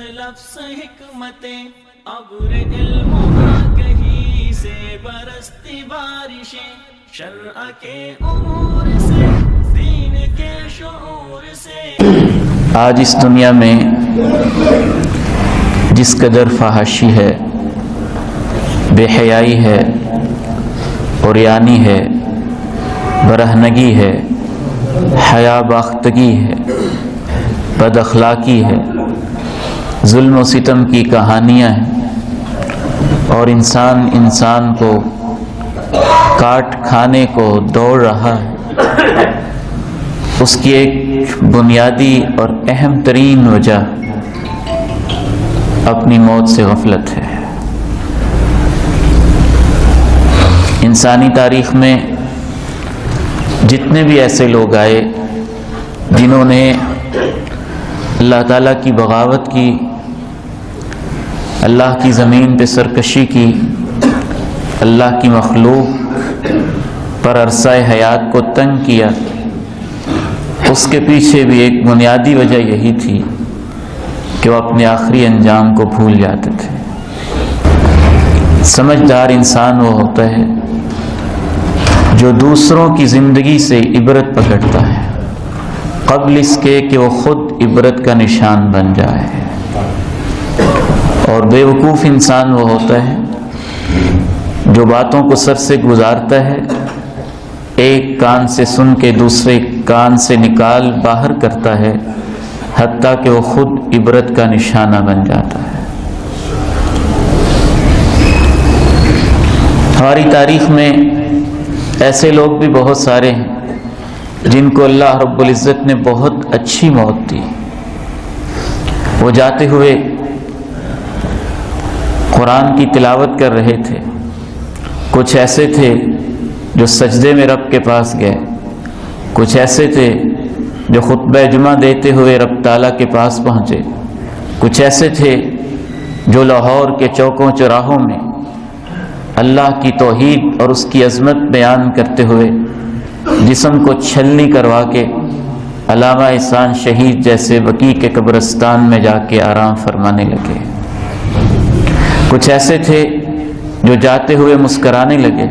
لفظ حکمتیں ابر علم آگہی سے برستی بارشیں شرع کے امور سے دین کے شعور سے. آج اس دنیا میں جس قدر فحاشی ہے، بے حیائی ہے، عریانی ہے، برہنگی ہے، حیا باختگی ہے، بد اخلاقی ہے، ظلم و ستم کی کہانیاں ہیں، اور انسان کو کاٹ کھانے کو دوڑ رہا ہے، اس کی ایک بنیادی اور اہم ترین وجہ اپنی موت سے غفلت ہے. انسانی تاریخ میں جتنے بھی ایسے لوگ آئے جنہوں نے اللہ تعالیٰ کی بغاوت کی، اللہ کی زمین پہ سرکشی کی، اللہ کی مخلوق پر عرصہ حیات کو تنگ کیا، اس کے پیچھے بھی ایک بنیادی وجہ یہی تھی کہ وہ اپنے آخری انجام کو بھول جاتے تھے. سمجھدار انسان وہ ہوتا ہے جو دوسروں کی زندگی سے عبرت پکڑتا ہے قبل اس کے کہ وہ خود عبرت کا نشان بن جائے. اور بے وقوف انسان وہ ہوتا ہے جو باتوں کو سر سے گزارتا ہے، ایک کان سے سن کے دوسرے کان سے نکال باہر کرتا ہے، حتیٰ کہ وہ خود عبرت کا نشانہ بن جاتا ہے. ہماری تاریخ میں ایسے لوگ بھی بہت سارے ہیں جن کو اللہ رب العزت نے بہت اچھی موت دی. وہ جاتے ہوئے قرآن کی تلاوت کر رہے تھے، کچھ ایسے تھے جو سجدے میں رب کے پاس گئے، کچھ ایسے تھے جو خطبہ جمعہ دیتے ہوئے رب تعالیٰ کے پاس پہنچے، کچھ ایسے تھے جو لاہور کے چوکوں چوراہوں میں اللہ کی توحید اور اس کی عظمت بیان کرتے ہوئے جسم کو چھلنی کروا کے علامہ احسان شہید جیسے بقیع کے قبرستان میں جا کے آرام فرمانے لگے. کچھ ایسے تھے جو جاتے ہوئے مسکرانے لگے،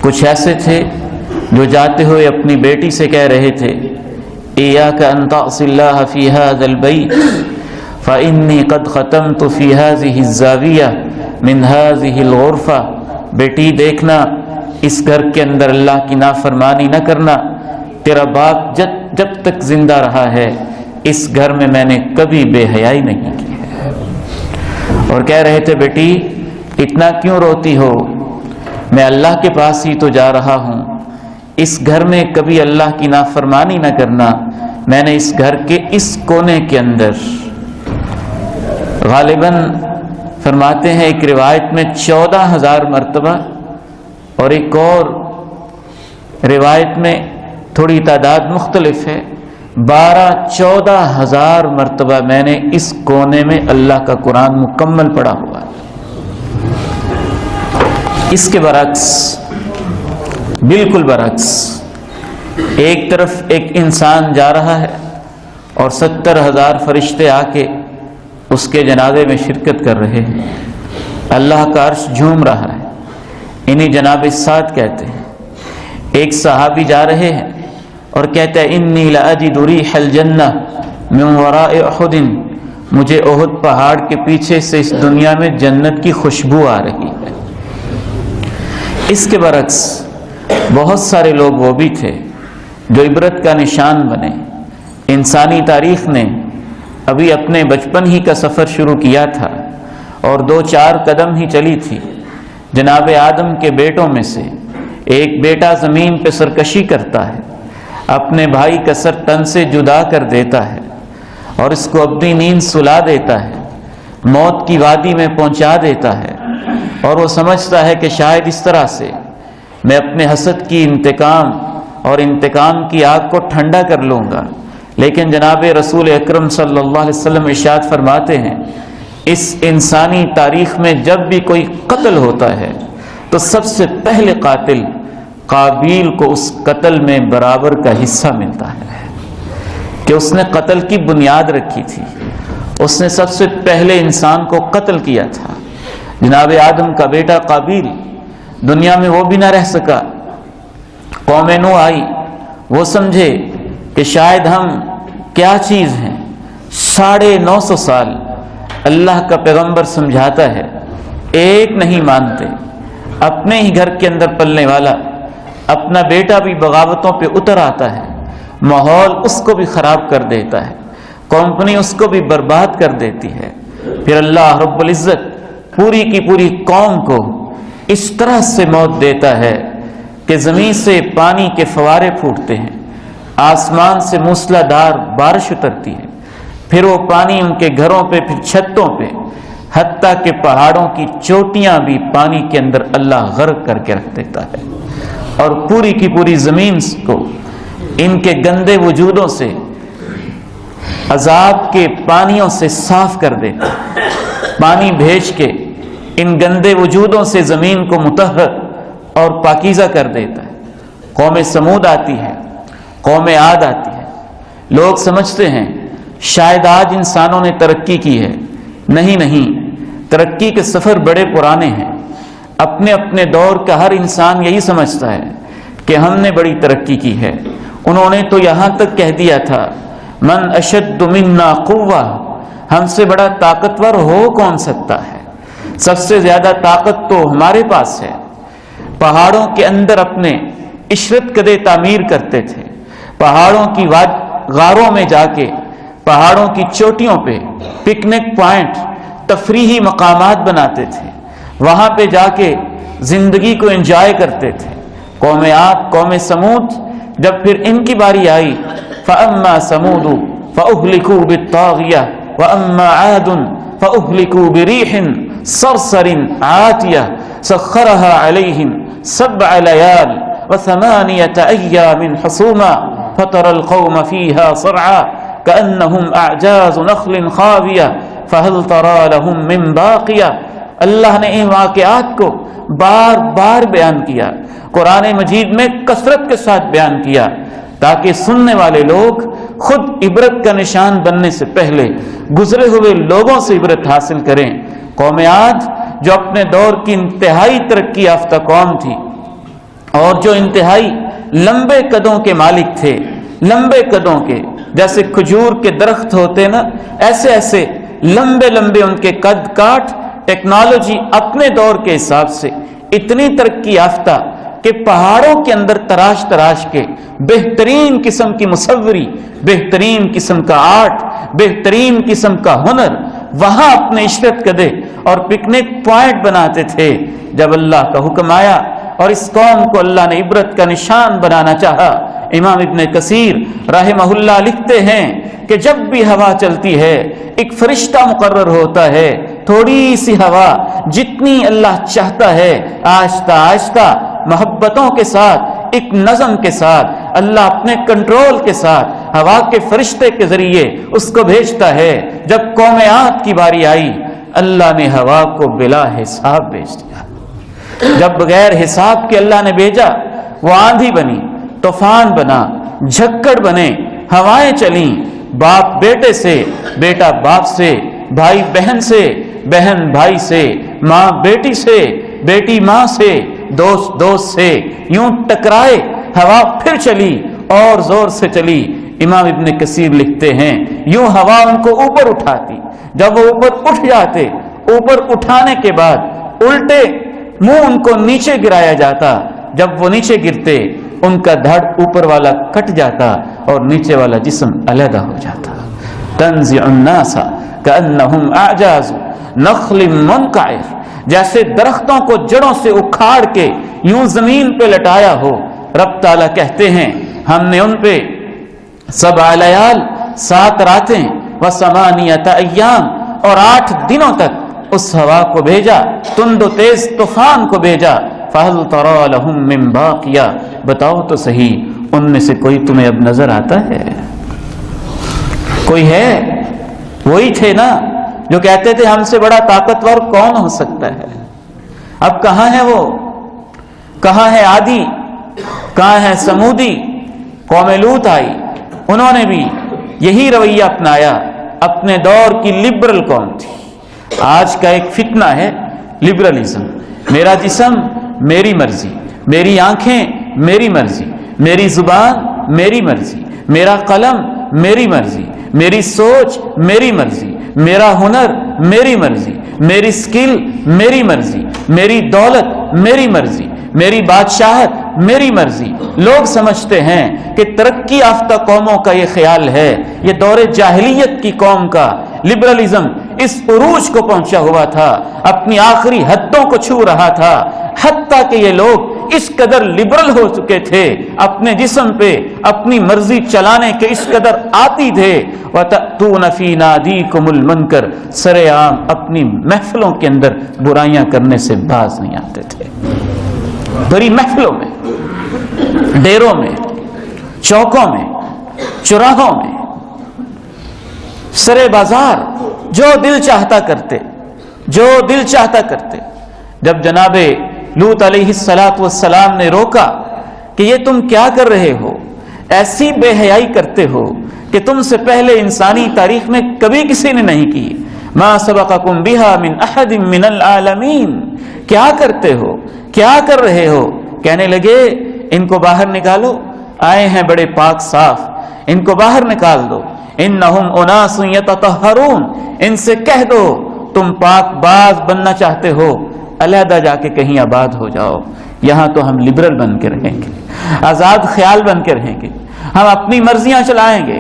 کچھ ایسے تھے جو جاتے ہوئے اپنی بیٹی سے کہہ رہے تھے ایاک ان تعصی اللہ فی ھذا البیت فانی قد ختمت فی ھذہ الزاویہ من ھذہ الغرفہ. بیٹی دیکھنا، اس گھر کے اندر اللہ کی نافرمانی نہ کرنا. تیرا باپ جب تک زندہ رہا ہے اس گھر میں میں نے کبھی بے حیائی نہیں کی ہے. اور کہہ رہے تھے بیٹی اتنا کیوں روتی ہو، میں اللہ کے پاس ہی تو جا رہا ہوں، اس گھر میں کبھی اللہ کی نافرمانی نہ کرنا. میں نے اس گھر کے اس کونے کے اندر غالباً فرماتے ہیں ایک روایت میں 14,000 مرتبہ اور ایک اور روایت میں تھوڑی تعداد مختلف ہے، 12-14,000 مرتبہ میں نے اس کونے میں اللہ کا قرآن مکمل پڑھا ہوا ہے. اس کے برعکس، بالکل برعکس، ایک طرف ایک انسان جا رہا ہے اور 70,000 فرشتے آ کے اس کے جنازے میں شرکت کر رہے ہیں. اللہ کا عرش جھوم رہا ہے. انہیں جناب السعد کہتے ہیں. ایک صحابی جا رہے ہیں اور کہتے ہیں انی لاجد ریح الجنہ من وراء احد، مجھے احد پہاڑ کے پیچھے سے اس دنیا میں جنت کی خوشبو آ رہی ہے. اس کے برعکس بہت سارے لوگ وہ بھی تھے جو عبرت کا نشان بنے. انسانی تاریخ نے ابھی اپنے بچپن ہی کا سفر شروع کیا تھا اور 2-4 قدم ہی چلی تھی. جناب آدم کے بیٹوں میں سے ایک بیٹا زمین پہ سرکشی کرتا ہے، اپنے بھائی کا سر تن سے جدا کر دیتا ہے اور اس کو اپنی نیند سلا دیتا ہے، موت کی وادی میں پہنچا دیتا ہے. اور وہ سمجھتا ہے کہ شاید اس طرح سے میں اپنے حسد کی انتقام کی آگ کو ٹھنڈا کر لوں گا. لیکن جناب رسول اکرم صلی اللہ علیہ وسلم ارشاد فرماتے ہیں اس انسانی تاریخ میں جب بھی کوئی قتل ہوتا ہے تو سب سے پہلے قاتل قابیل کو اس قتل میں برابر کا حصہ ملتا ہے کہ اس نے قتل کی بنیاد رکھی تھی، اس نے سب سے پہلے انسان کو قتل کیا تھا. جناب آدم کا بیٹا قابیل دنیا میں وہ بھی نہ رہ سکا. قوم نوح آئی، وہ سمجھے کہ شاید ہم کیا چیز ہیں. 950 سال اللہ کا پیغمبر سمجھاتا ہے، ایک نہیں مانتے. اپنے ہی گھر کے اندر پلنے والا اپنا بیٹا بھی بغاوتوں پہ اتر آتا ہے، ماحول اس کو بھی خراب کر دیتا ہے، کمپنی اس کو بھی برباد کر دیتی ہے. پھر اللہ رب العزت پوری کی پوری قوم کو اس طرح سے موت دیتا ہے کہ زمین سے پانی کے فوارے پھوٹتے ہیں، آسمان سے موسلا دھار بارش اترتی ہے، پھر وہ پانی ان کے گھروں پہ، پھر چھتوں پہ، حتیٰ کہ پہاڑوں کی چوٹیاں بھی پانی کے اندر اللہ غرق کر کے رکھ دیتا ہے، اور پوری کی پوری زمین کو ان کے گندے وجودوں سے، عذاب کے پانیوں سے صاف کر دیتا ہے. پانی بھیج کے ان گندے وجودوں سے زمین کو مطہر اور پاکیزہ کر دیتا ہے. قوم سمود آتی ہے، قوم عاد آتی ہے. لوگ سمجھتے ہیں شاید آج انسانوں نے ترقی کی ہے. نہیں، ترقی کے سفر بڑے پرانے ہیں. اپنے اپنے دور کا ہر انسان یہی سمجھتا ہے کہ ہم نے بڑی ترقی کی ہے. انہوں نے تو یہاں تک کہہ دیا تھا من اشد منا قوہ، ہم سے بڑا طاقتور ہو کون سکتا ہے، سب سے زیادہ طاقت تو ہمارے پاس ہے. پہاڑوں کے اندر اپنے عشرت قدے تعمیر کرتے تھے، پہاڑوں کی غاروں میں جا کے، پہاڑوں کی چوٹیوں پہ پکنک پوائنٹ، تفریحی مقامات بناتے تھے، وہاں پہ جا کے زندگی کو انجوائے کرتے تھے. قوم عاد، قوم سمود، جب پھر ان کی باری آئی فَأَمَّا سَمُودُ فَأُهْلِكُوا بِالطَّاغِيَةِ وَأَمَّا عَادٌ فَأُهْلِكُوا بِرِيحٍ صَرْصَرٍ عَاتِيَةٍ سَخَّرَهَا عَلَيْهِمْ 7 لَيَالٍ و8 أَيَّامٍ حُسُومًا فَتَرَى الْقَوْمَ فِيهَا صَرْعَىٰ كَأَنَّهُمْ أَعْجَازُ نَخْلٍ خَاوِيَةٍ فَهَلْ تَرَىٰ لَهُم مِّن بَاقِيَةٍ. اللہ نے ان واقعات کو بار بار بیان کیا، قرآن مجید میں کثرت کے ساتھ بیان کیا، تاکہ سننے والے لوگ خود عبرت کا نشان بننے سے پہلے گزرے ہوئے لوگوں سے عبرت حاصل کریں. قوم عاد جو اپنے دور کی انتہائی ترقی یافتہ قوم تھی، اور جو انتہائی لمبے قدوں کے مالک تھے، لمبے قدوں کے، جیسے کھجور کے درخت ہوتے نا، ایسے لمبے لمبے ان کے قد کاٹ. ٹیکنالوجی اپنے دور کے حساب سے اتنی ترقی یافتہ کہ پہاڑوں کے اندر تراش کے بہترین قسم کی مصوری، بہترین قسم کا آرٹ، بہترین قسم کا ہنر وہاں اپنے عشرت قدے اور پکنک پوائنٹ بناتے تھے. جب اللہ کا حکم آیا اور اس قوم کو اللہ نے عبرت کا نشان بنانا چاہا، امام ابن کثیر رحمہ اللہ لکھتے ہیں کہ جب بھی ہوا چلتی ہے ایک فرشتہ مقرر ہوتا ہے. تھوڑی سی ہوا جتنی اللہ چاہتا ہے آہستہ آہستہ محبتوں کے ساتھ، ایک نظم کے ساتھ، اللہ اپنے کنٹرول کے ساتھ ہوا کے فرشتے کے ذریعے اس کو بھیجتا ہے. جب قوم عاد کی باری آئی، اللہ نے ہوا کو بلا حساب بھیج دیا. جب بغیر حساب کے اللہ نے بھیجا، وہ آندھی بنی، طوفان بنا، جھکڑ بنے، ہوائیں چلیں، باپ بیٹے سے، بیٹا باپ سے، بھائی بہن سے، بہن بھائی سے، ماں بیٹی سے، بیٹی ماں سے، دوست سے، یوں ٹکرائے. ہوا پھر چلی اور زور سے چلی. امام ابن کثیر لکھتے ہیں یوں ہوا ان کو اوپر اٹھاتی. جب وہ اوپر اٹھ جاتے، اوپر اٹھانے کے بعد الٹے منہ ان کو نیچے گرایا جاتا. جب وہ نیچے گرتے ان کا دھڑ اوپر والا کٹ جاتا اور نیچے والا جسم علیحدہ ہو جاتا. تنزع الناس كأنهم اعجاز نخل منقعر، جیسے درختوں کو جڑوں سے اکھاڑ کے یوں زمین پہ لٹایا ہو. رب تعالیٰ کہتے ہیں ہم نے ان پہ 7 لیال 7 راتیں و8 ایام اور 8 دنوں تک اس ہوا کو بھیجا، تند و تیز طوفان کو بھیجا. فَهَلْ تَرَىٰ لَهُم مِّن بَاقِيَةٍ، بتاؤ تو صحیح ان میں سے کوئی تمہیں اب نظر آتا ہے؟ کوئی ہے؟ وہی تھے نا جو کہتے تھے ہم سے بڑا طاقتور کون ہو سکتا ہے. اب کہاں ہے وہ؟ کہاں ہے عادی؟ کہاں ہے سمودی؟ قوم لوط آئی، انہوں نے بھی یہی رویہ اپنایا. اپنے دور کی لبرل قوم تھی۔ آج کا ایک فتنہ ہے لبرلزم، میرا جسم میری مرضی، میری آنکھیں میری مرضی، میری زبان میری مرضی، میرا قلم میری مرضی، میری سوچ میری مرضی، میرا ہنر میری مرضی، میری سکل میری مرضی، میری دولت میری مرضی، میری بادشاہت میری مرضی۔ لوگ سمجھتے ہیں کہ ترقی یافتہ قوموں کا یہ خیال ہے، یہ دور جاہلیت کی قوم کا لبرلزم اس عروج کو پہنچا ہوا تھا، اپنی آخری حدوں کو چھو رہا تھا، حتیٰ کہ یہ لوگ اس قدر لبرل ہو چکے تھے، اپنے جسم پہ اپنی مرضی چلانے کے اس قدر آتی تھے۔ وَتَأْتُونَ فِي نَادِيكُمُ الْمُنْكَرَ، سر عام اپنی محفلوں کے اندر برائیاں کرنے سے باز نہیں آتے تھے۔ بڑی محفلوں میں، ڈیروں میں، چوکوں میں، چوراہوں میں، سرے بازار جو دل چاہتا کرتے، جو دل چاہتا کرتے۔ جب جناب لوط علیہ السلام نے روکا کہ یہ تم کیا کر رہے ہو، ایسی بے حیائی کرتے ہو کہ تم سے پہلے انسانی تاریخ میں کبھی کسی نے نہیں کی، ما سبقکم بہا من احد من العالمین، کیا کرتے ہو، کیا کر رہے ہو؟ کہنے لگے ان کو باہر نکالو، آئے ہیں بڑے پاک صاف، ان کو باہر نکال دو، انہم اناس یتطہرون، ان سے کہہ دو تم پاک باز بننا چاہتے ہو، علیحدہ جا کے کہیں آباد ہو جاؤ، یہاں تو ہم لبرل بن کے رہیں گے، آزاد خیال بن کے رہیں گے، ہم اپنی مرضیاں چلائیں گے،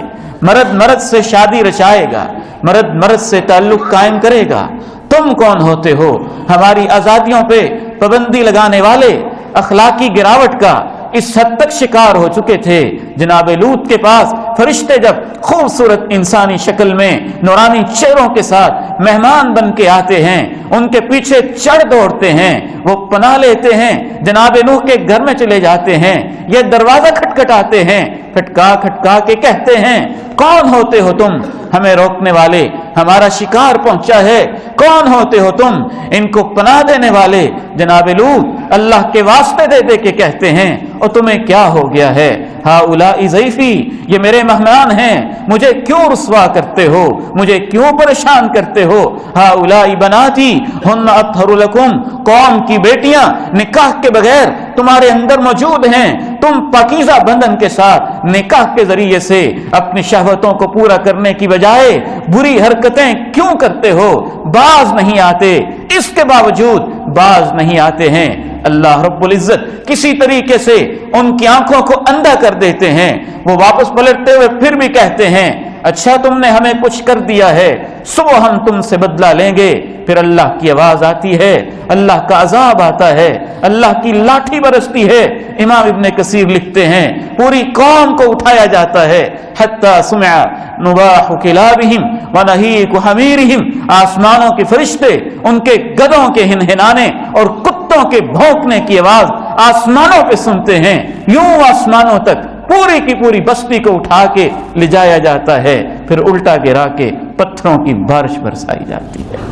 مرد مرد سے شادی رچائے گا، مرد مرد سے تعلق قائم کرے گا۔ تم کون ہوتے ہو ہماری آزادیوں پہ پابندی لگانے والے؟ اخلاقی گراوٹ کا اس حد تک شکار ہو چکے تھے۔ جناب لوط کے پاس فرشتے جب خوبصورت انسانی شکل میں نورانی چہروں کے ساتھ مہمان بن کے آتے ہیں، ان کے پیچھے چڑھ دوڑتے ہیں، وہ پناہ لیتے ہیں، جناب نوح کے گھر میں چلے جاتے ہیں، یہ دروازہ کھٹکھٹاتے ہیں، کھٹکا کھٹکا کے کہتے ہیں کون ہوتے ہو تم ہمیں روکنے والے، ہمارا شکار پہنچا ہے، کون ہوتے ہو تم ان کو پناہ دینے والے؟ جناب لوط اللہ کے واسطے دے دے کے کہتے ہیں اور تمہیں کیا ہو گیا ہے؟ ہؤلاء ضیفی، یہ میرے مہمان ہیں، مجھے کیوں رسوا کرتے ہو، مجھے کیوں پریشان کرتے ہو؟ ہؤلاء بناتی ہن اطہر لکم، قوم کی بیٹیاں نکاح کے بغیر تمہارے اندر موجود ہیں، تم پاکیزہ بندھن کے ساتھ نکاح کے ذریعے سے اپنی شہوتوں کو پورا کرنے کی بجائے بری حرکتیں کیوں کرتے ہو؟ باز نہیں آتے، اس کے باوجود باز نہیں آتے ہیں۔ اللہ رب العزت کسی طریقے سے ان کی آنکھوں کو اندھا کر دیتے ہیں، وہ واپس پلٹتے ہوئے پھر بھی کہتے ہیں اچھا تم نے ہمیں کچھ کر دیا ہے، صبح ہم تم سے بدلہ لیں گے۔ پھر اللہ کی آواز آتی ہے، اللہ کا عذاب آتا ہے، اللہ کی لاٹھی برستی ہے۔ امام ابن کثیر لکھتے ہیں پوری قوم کو اٹھایا جاتا ہے، حتی سمع نباح کلابہم ونہیق حمیرہم، آسمانوں کے فرشتے ان کے گدھوں کے ہنہنانے اور کتوں کے بھونکنے کی آواز آسمانوں پہ سنتے ہیں، یوں آسمانوں تک پوری کی پوری بستی کو اٹھا کے لے جایا جاتا ہے، پھر الٹا گرا کے پتھروں کی بارش برسائی جاتی ہے۔